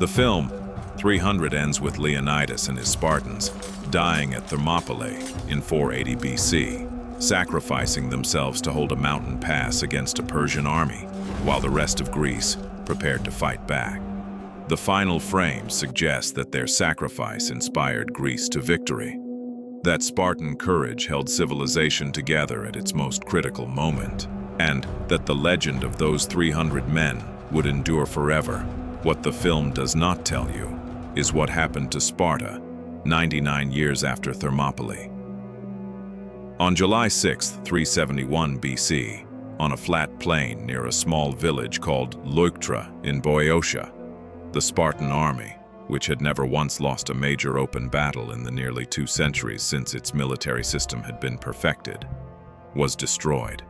The film 300 ends with Leonidas and his Spartans dying at Thermopylae in 480 BC, sacrificing themselves to hold a mountain pass against a Persian army, while the rest of Greece prepared to fight back. The final frame suggests that their sacrifice inspired Greece to victory, that Spartan courage held civilization together at its most critical moment, and that the legend of those 300 men would endure forever. What the film does not tell you is what happened to Sparta 99 years after Thermopylae. On July 6, 371 BC, on a flat plain near a small village called Leuctra in Boeotia, the Spartan army, which had never once lost a major open battle in the nearly 2 centuries since its military system had been perfected, was destroyed.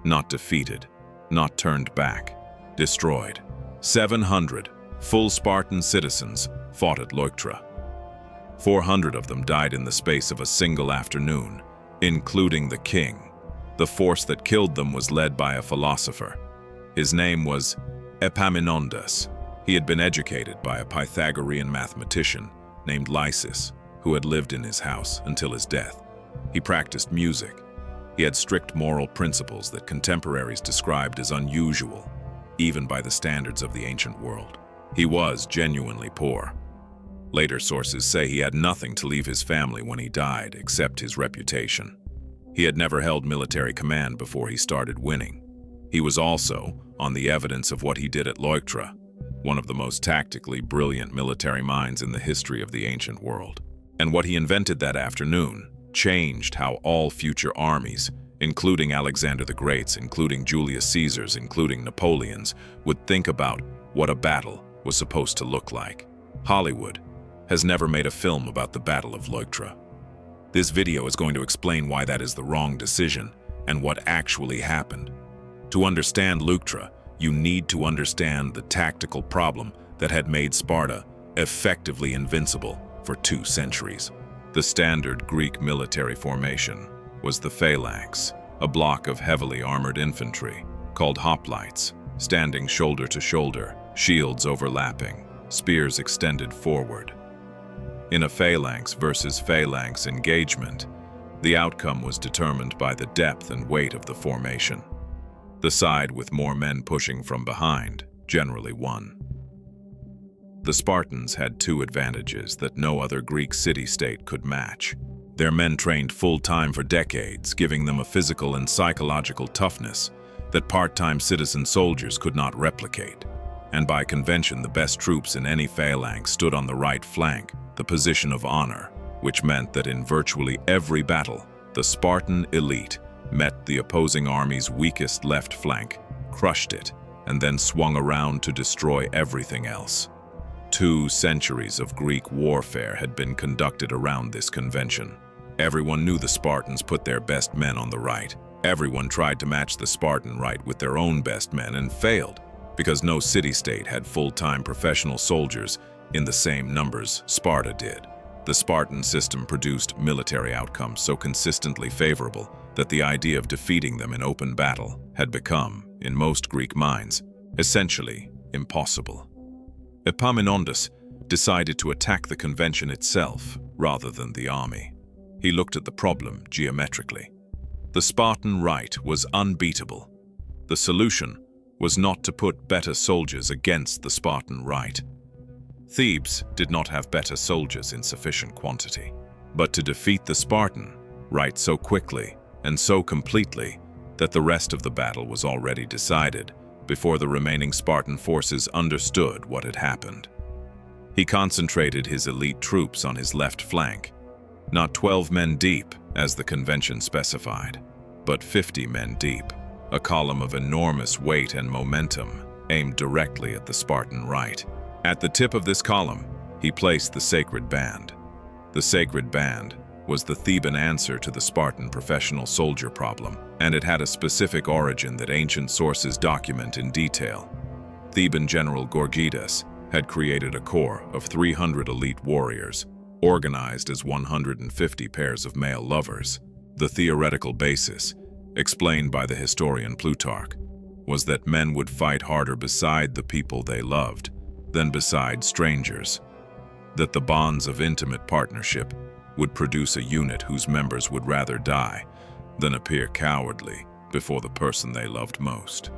Not defeated, not turned back, destroyed. 700 full Spartan citizens fought at Leuctra. 400 of them died in the space of a single afternoon, including the king. The force that killed them was led by a philosopher. His name was Epaminondas. He had been educated by a Pythagorean mathematician named Lysis, who had lived in his house until his death. He practiced music. He had strict moral principles that contemporaries described as unusual, even by the standards of the ancient world. He was genuinely poor. Later sources say he had nothing to leave his family when he died except his reputation. He had never held military command before he started winning. He was also, on the evidence of what he did at Leuctra, one of the most tactically brilliant military minds in the history of the ancient world. And what he invented that afternoon changed how all future armies, including Alexander the Great's, including Julius Caesar's, including Napoleon's, would think about what a battle was supposed to look like. Hollywood has never made a film about the Battle of Leuctra. This video is going to explain why that is the wrong decision and what actually happened. To understand Leuctra, you need to understand the tactical problem that had made Sparta effectively invincible for 2 centuries. The standard Greek military formation was the phalanx, a block of heavily armored infantry called hoplites, standing shoulder to shoulder, shields overlapping, spears extended forward. In a phalanx versus phalanx engagement, the outcome was determined by the depth and weight of the formation. The side with more men pushing from behind generally won. The Spartans had 2 advantages that no other Greek city-state could match. Their men trained full-time for decades, giving them a physical and psychological toughness that part-time citizen soldiers could not replicate. And by convention, the best troops in any phalanx stood on the right flank, the position of honor, which meant that in virtually every battle, the Spartan elite met the opposing army's weakest left flank, crushed it, and then swung around to destroy everything else. 2 centuries of Greek warfare had been conducted around this convention. Everyone knew the Spartans put their best men on the right. Everyone tried to match the Spartan right with their own best men and failed, because no city-state had full-time professional soldiers in the same numbers Sparta did. The Spartan system produced military outcomes so consistently favorable that the idea of defeating them in open battle had become, in most Greek minds, essentially impossible. Epaminondas decided to attack the convention itself rather than the army. He looked at the problem geometrically. The Spartan right was unbeatable. The solution was not to put better soldiers against the Spartan right. Thebes did not have better soldiers in sufficient quantity, but to defeat the Spartan right so quickly and so completely that the rest of the battle was already decided before the remaining Spartan forces understood what had happened. He concentrated his elite troops on his left flank, not 12 men deep, as the convention specified, but 50 men deep, a column of enormous weight and momentum aimed directly at the Spartan right. At the tip of this column, he placed the sacred band. The sacred band was the Theban answer to the Spartan professional soldier problem, and it had a specific origin that ancient sources document in detail. Theban general Gorgidas had created a corps of 300 elite warriors, organized as 150 pairs of male lovers. The theoretical basis, explained by the historian Plutarch, was that men would fight harder beside the people they loved than beside strangers, that the bonds of intimate partnership would produce a unit whose members would rather die than appear cowardly before the person they loved most.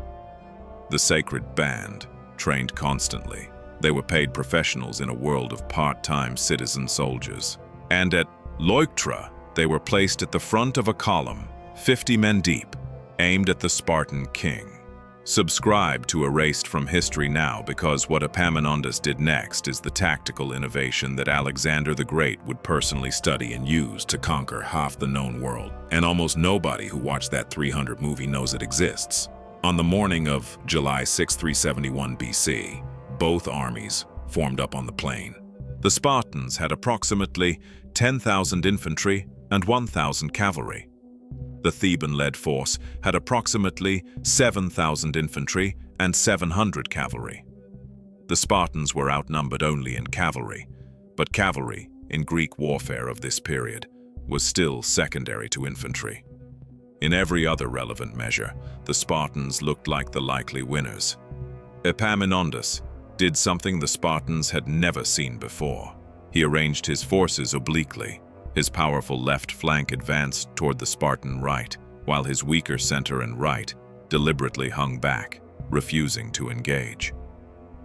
The sacred band trained constantly. They were paid professionals in a world of part-time citizen soldiers. And at Leuctra, they were placed at the front of a column, 50 men deep, aimed at the Spartan king. Subscribe to Erased from History now, because what Epaminondas did next is the tactical innovation that Alexander the Great would personally study and use to conquer half the known world. And almost nobody who watched that 300 movie knows it exists. On the morning of July 6, 371 BC, both armies formed up on the plain. The Spartans had approximately 10,000 infantry and 1,000 cavalry. The Theban-led force had approximately 7,000 infantry and 700 cavalry. The Spartans were outnumbered only in cavalry, but cavalry, in Greek warfare of this period, was still secondary to infantry. In every other relevant measure, the Spartans looked like the likely winners. Epaminondas did something the Spartans had never seen before. He arranged his forces obliquely. His powerful left flank advanced toward the Spartan right, while his weaker center and right deliberately hung back, refusing to engage.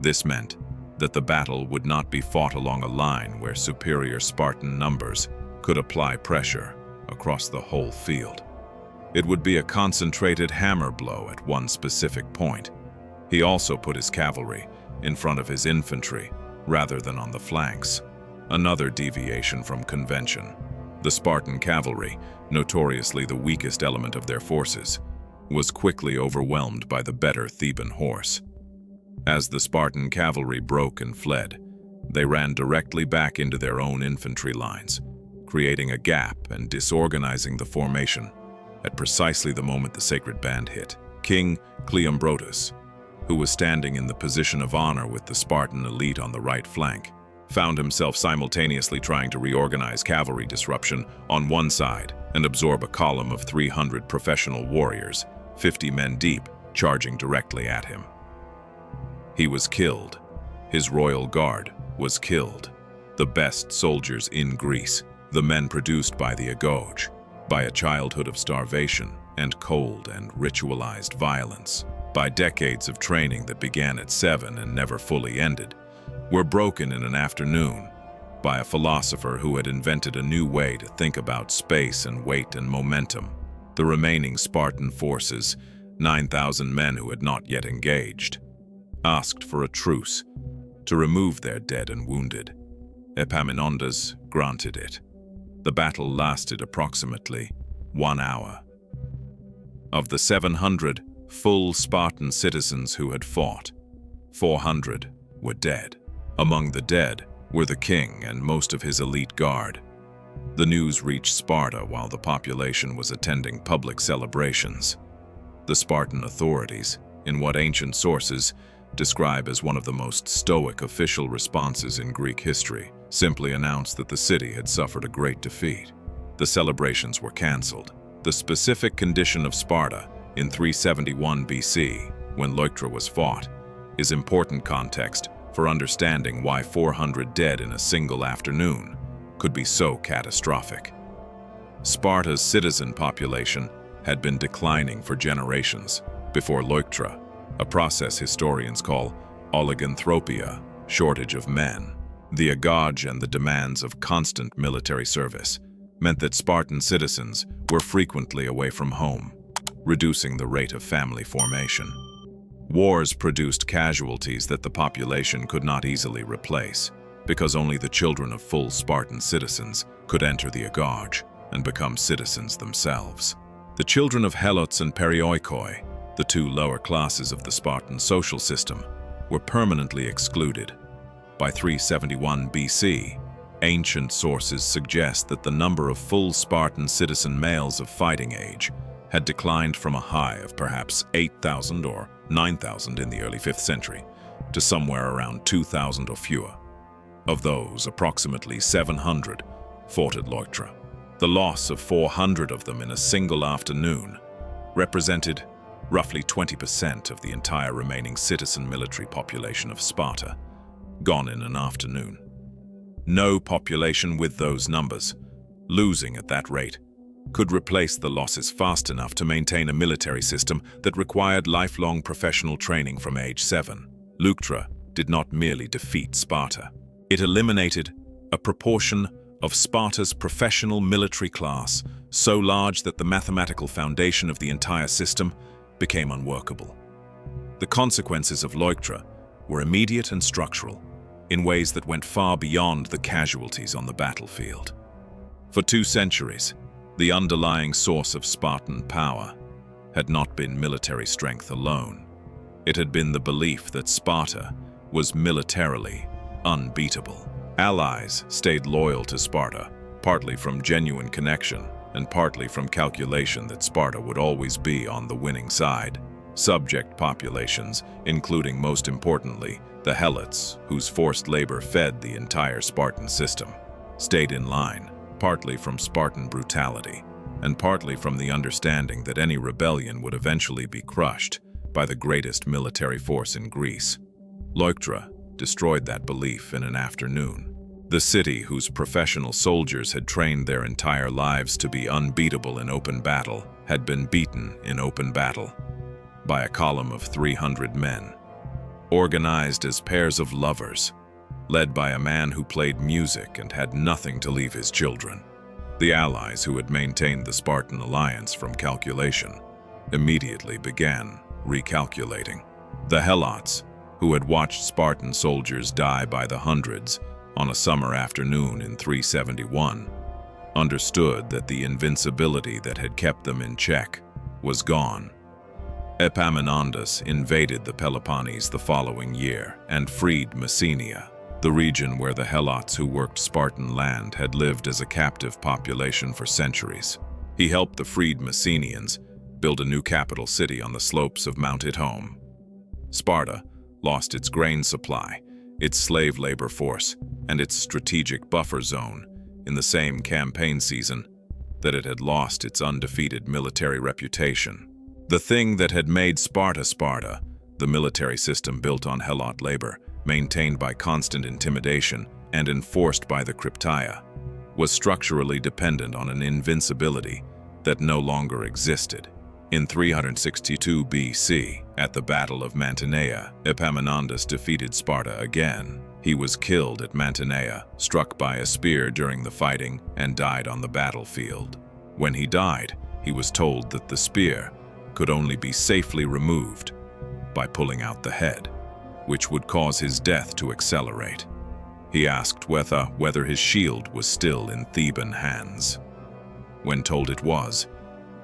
This meant that the battle would not be fought along a line where superior Spartan numbers could apply pressure across the whole field. It would be a concentrated hammer blow at one specific point. He also put his cavalry in front of his infantry rather than on the flanks. Another deviation from convention. The Spartan cavalry, notoriously the weakest element of their forces, was quickly overwhelmed by the better Theban horse. As the Spartan cavalry broke and fled, they ran directly back into their own infantry lines, creating a gap and disorganizing the formation at precisely the moment the sacred band hit. King Cleombrotus, who was standing in the position of honor with the Spartan elite on the right flank, found himself simultaneously trying to reorganize cavalry disruption on one side and absorb a column of 300 professional warriors, 50 men deep, charging directly at him. He was killed. His royal guard was killed. The best soldiers in Greece, the men produced by the Agoge, by a childhood of starvation and cold and ritualized violence, by decades of training that began at 7 and never fully ended, were broken in an afternoon by a philosopher who had invented a new way to think about space and weight and momentum. The remaining Spartan forces, 9,000 men who had not yet engaged, asked for a truce to remove their dead and wounded. Epaminondas granted it. The battle lasted approximately 1 hour. Of the 700 full Spartan citizens who had fought, 400 were dead. Among the dead were the king and most of his elite guard. The news reached Sparta while the population was attending public celebrations. The Spartan authorities, in what ancient sources describe as one of the most stoic official responses in Greek history, simply announced that the city had suffered a great defeat. The celebrations were cancelled. The specific condition of Sparta in 371 BC, when Leuctra was fought, is important context for understanding why 400 dead in a single afternoon could be so catastrophic. Sparta's citizen population had been declining for generations before Leuctra, a process historians call oliganthropia, shortage of men. The Agoge and the demands of constant military service meant that Spartan citizens were frequently away from home, reducing the rate of family formation. Wars produced casualties that the population could not easily replace, because only the children of full Spartan citizens could enter the Agoge and become citizens themselves. The children of Helots and Perioikoi, the two lower classes of the Spartan social system, were permanently excluded. By 371 BC, ancient sources suggest that the number of full Spartan citizen males of fighting age had declined from a high of perhaps 8,000 or 9,000 in the early 5th century to somewhere around 2,000 or fewer. Of those, approximately 700 fought at Leuctra. The loss of 400 of them in a single afternoon represented roughly 20% of the entire remaining citizen military population of Sparta. gone in an afternoon. No population with those numbers, losing at that rate, could replace the losses fast enough to maintain a military system that required lifelong professional training from age 7. Leuctra did not merely defeat Sparta. It eliminated a proportion of Sparta's professional military class so large that the mathematical foundation of the entire system became unworkable. The consequences of Leuctra were immediate and structural, in ways that went far beyond the casualties on the battlefield. For 2 centuries, the underlying source of Spartan power had not been military strength alone. It had been the belief that Sparta was militarily unbeatable. Allies stayed loyal to Sparta, partly from genuine connection and partly from calculation that Sparta would always be on the winning side. Subject populations, including most importantly the Helots, whose forced labor fed the entire Spartan system, stayed in line, partly from Spartan brutality and partly from the understanding that any rebellion would eventually be crushed by the greatest military force in Greece. Leuctra destroyed that belief in an afternoon. The city, whose professional soldiers had trained their entire lives to be unbeatable in open battle, had been beaten in open battle by a column of 300 men, organized as pairs of lovers, led by a man who played music and had nothing to leave his children. The allies, who had maintained the Spartan alliance from calculation, immediately began recalculating. The Helots, who had watched Spartan soldiers die by the hundreds on a summer afternoon in 371, understood that the invincibility that had kept them in check was gone. Epaminondas invaded the Peloponnese the following year and freed Messenia, the region where the Helots who worked Spartan land had lived as a captive population for centuries. He helped the freed Messenians build a new capital city on the slopes of Mount Ithome. Sparta lost its grain supply, its slave labor force, and its strategic buffer zone in the same campaign season that it had lost its undefeated military reputation. The thing that had made Sparta Sparta, the military system built on Helot labor, maintained by constant intimidation and enforced by the Cryptaea, was structurally dependent on an invincibility that no longer existed. In 362 BC, at the Battle of Mantinea, Epaminondas defeated Sparta again. He was killed at Mantinea, struck by a spear during the fighting, and died on the battlefield. When he died, he was told that the spear could only be safely removed by pulling out the head, which would cause his death to accelerate. He asked whether his shield was still in Theban hands. When told it was,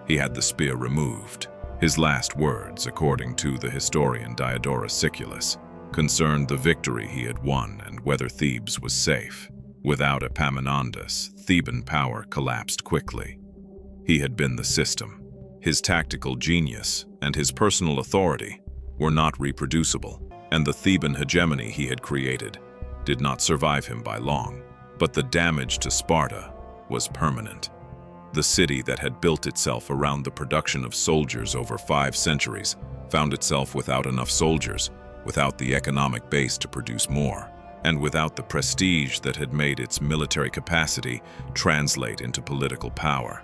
he had the spear removed. His last words, according to the historian Diodorus Siculus, concerned the victory he had won and whether Thebes was safe. Without Epaminondas, Theban power collapsed quickly. He had been the system. His tactical genius and his personal authority were not reproducible, and the Theban hegemony he had created did not survive him by long. But the damage to Sparta was permanent. The city that had built itself around the production of soldiers over 5 centuries found itself without enough soldiers, without the economic base to produce more, and without the prestige that had made its military capacity translate into political power.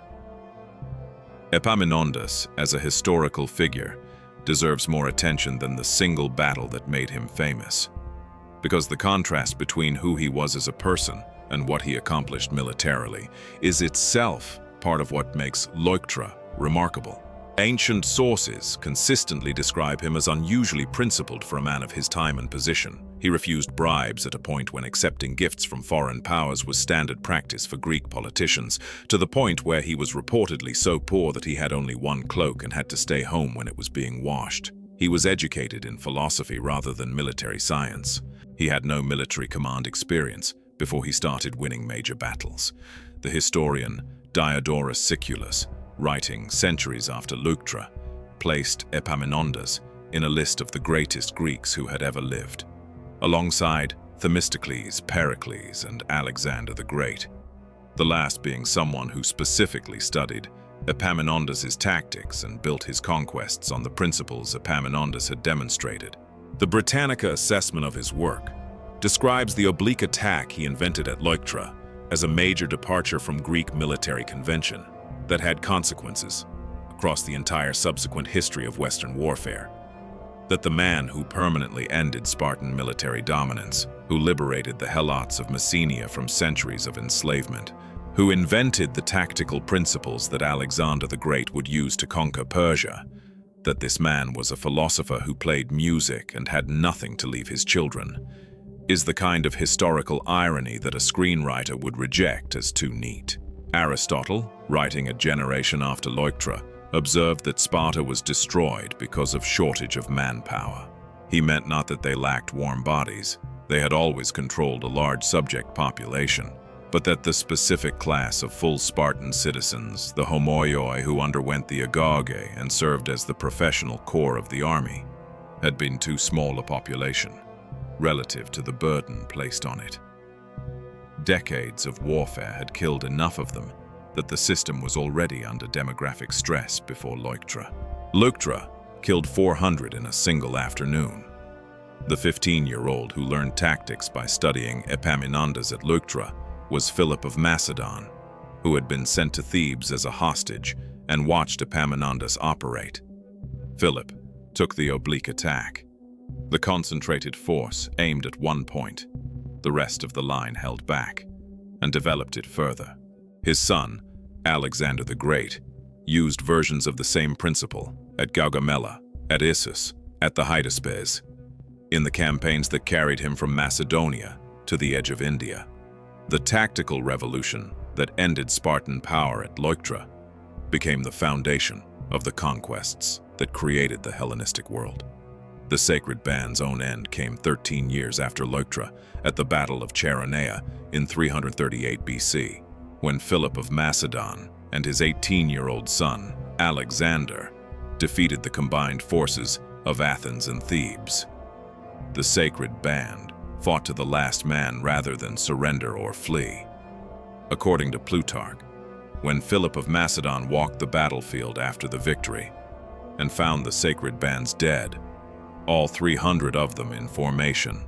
Epaminondas, as a historical figure, deserves more attention than the single battle that made him famous, because the contrast between who he was as a person and what he accomplished militarily is itself part of what makes Leuctra remarkable. Ancient sources consistently describe him as unusually principled for a man of his time and position. He refused bribes at a point when accepting gifts from foreign powers was standard practice for Greek politicians, to the point where he was reportedly so poor that he had only one cloak and had to stay home when it was being washed. He was educated in philosophy rather than military science. He had no military command experience before he started winning major battles. The historian Diodorus Siculus, writing centuries after Leuctra, placed Epaminondas in a list of the greatest Greeks who had ever lived, alongside Themistocles, Pericles, and Alexander the Great, the last being someone who specifically studied Epaminondas' tactics and built his conquests on the principles Epaminondas had demonstrated. The Britannica assessment of his work describes the oblique attack he invented at Leuctra as a major departure from Greek military convention that had consequences across the entire subsequent history of Western warfare. That the man who permanently ended Spartan military dominance, who liberated the Helots of Messenia from centuries of enslavement, who invented the tactical principles that Alexander the Great would use to conquer Persia, that this man was a philosopher who played music and had nothing to leave his children, is the kind of historical irony that a screenwriter would reject as too neat. Aristotle, writing a generation after Leuctra, observed that Sparta was destroyed because of shortage of manpower. He meant not that they lacked warm bodies, they had always controlled a large subject population, but that the specific class of full Spartan citizens, the homoioi who underwent the agage and served as the professional core of the army, had been too small a population relative to the burden placed on it. Decades of warfare had killed enough of them that the system was already under demographic stress before Leuctra. Leuctra killed 400 in a single afternoon. The 15-year-old who learned tactics by studying Epaminondas at Leuctra was Philip of Macedon, who had been sent to Thebes as a hostage and watched Epaminondas operate. Philip took the oblique attack. The concentrated force aimed at one point, the rest of the line held back, and developed it further. His son, Alexander the Great, used versions of the same principle at Gaugamela, at Issus, at the Hydaspes, in the campaigns that carried him from Macedonia to the edge of India. The tactical revolution that ended Spartan power at Leuctra became the foundation of the conquests that created the Hellenistic world. The sacred band's own end came 13 years after Leuctra at the Battle of Chaeronea in 338 BC, when Philip of Macedon and his 18-year-old son, Alexander, defeated the combined forces of Athens and Thebes. The sacred band fought to the last man rather than surrender or flee. According to Plutarch, when Philip of Macedon walked the battlefield after the victory and found the sacred bands dead, all 300 of them in formation,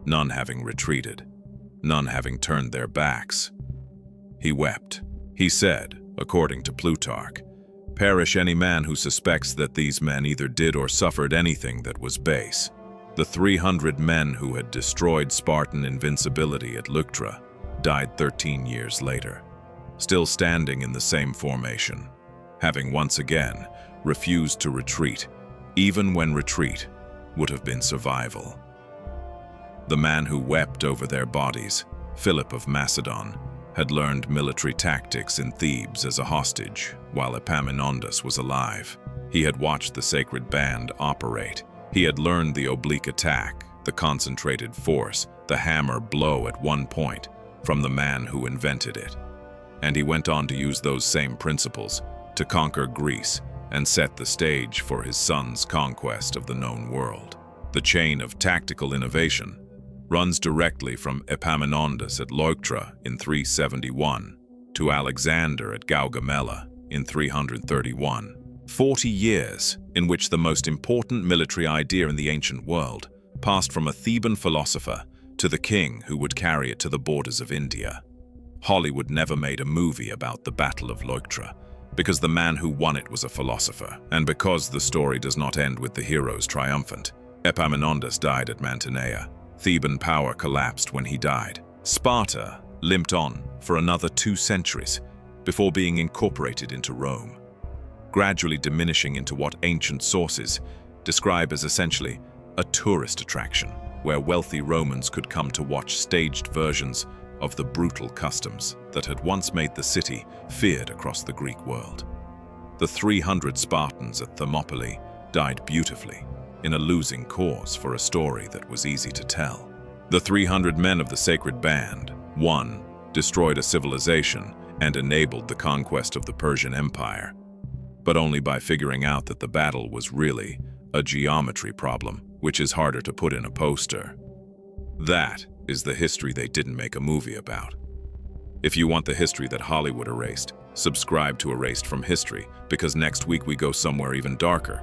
none having retreated, none having turned their backs, he wept. He said, according to Plutarch, "Perish any man who suspects that these men either did or suffered anything that was base." The 300 men who had destroyed Spartan invincibility at Leuctra died 13 years later, still standing in the same formation, having once again refused to retreat, even when retreat would have been survival. The man who wept over their bodies, Philip of Macedon, had learned military tactics in Thebes as a hostage while Epaminondas was alive. He had watched the sacred band operate. He had learned the oblique attack, the concentrated force, the hammer blow at one point from the man who invented it. And he went on to use those same principles to conquer Greece and set the stage for his son's conquest of the known world. The chain of tactical innovation runs directly from Epaminondas at Leuctra in 371 to Alexander at Gaugamela in 331. 40 years in which the most important military idea in the ancient world passed from a Theban philosopher to the king who would carry it to the borders of India. Hollywood never made a movie about the Battle of Leuctra, because the man who won it was a philosopher, and because the story does not end with the heroes triumphant. Epaminondas died at Mantinea. Theban power collapsed when he died. Sparta limped on for another 2 centuries before being incorporated into Rome, gradually diminishing into what ancient sources describe as essentially a tourist attraction, where wealthy Romans could come to watch staged versions of the brutal customs that had once made the city feared across the Greek world. The 300 Spartans at Thermopylae died beautifully, in a losing cause for a story that was easy to tell. The 300 men of the sacred band, 1, destroyed a civilization and enabled the conquest of the Persian Empire, but only by figuring out that the battle was really a geometry problem, which is harder to put in a poster. That is the history they didn't make a movie about. If you want the history that Hollywood erased, subscribe to Erased from History, because next week we go somewhere even darker.